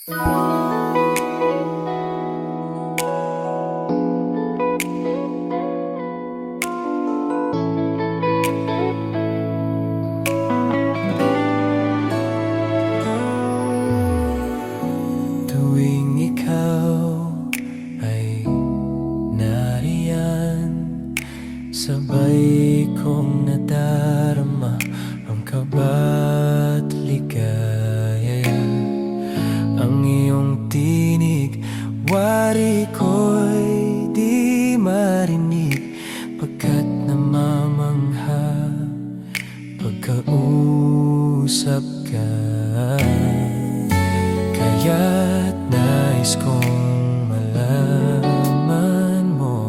Tuwing ikaw ay nariyan, sabay kong nadarama ang kaba't ligaya. Ang iyong tinig, wari ko'y di marinig, pagkat namamangha pagkausap ka. Kaya't nais kong malaman mo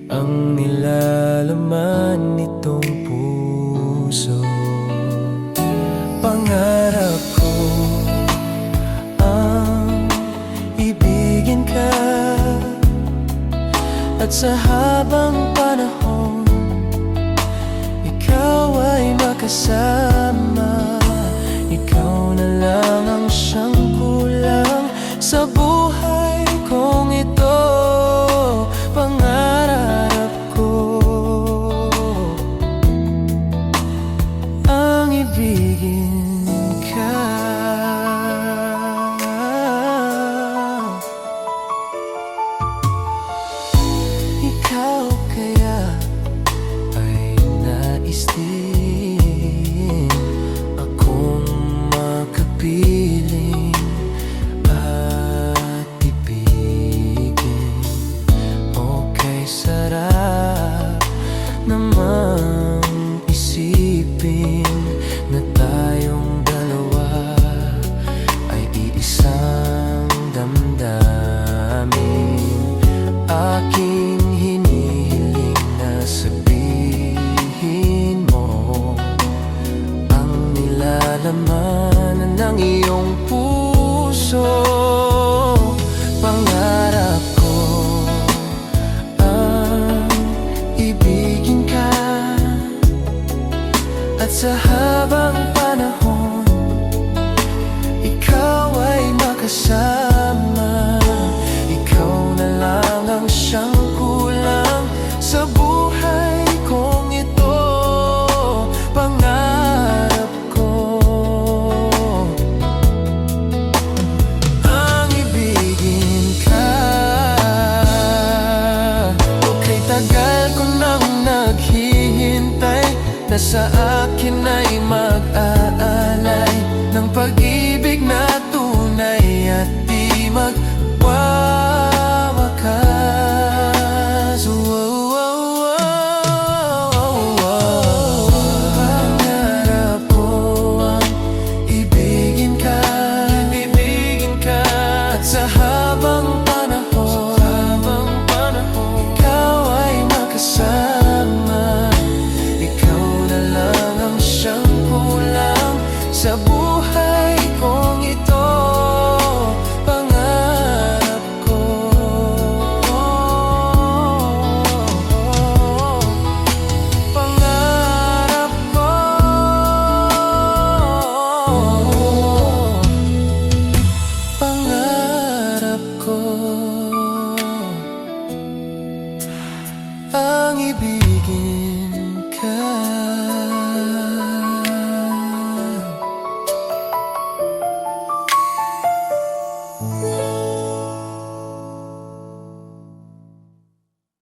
ang nilalaman nitong puso. Pangarap ko ang ibigin ka, at sa habang panahon ikaw ay makasama. Ikaw na lang ang siyang kulang sa buhay kong ito. Pangarap ko ang ibigin ka. Ikaw kaya ay nais din akong makapiling at ibigin. Okay, sarap namang isipin na tayong dalawa ay iisang damdamin. Aking hinihiling na sabihin mo ang nilalaman ng iyong puso. Pangarap ko ang ibigin ka, at sa habang panahon ikaw ay makasama.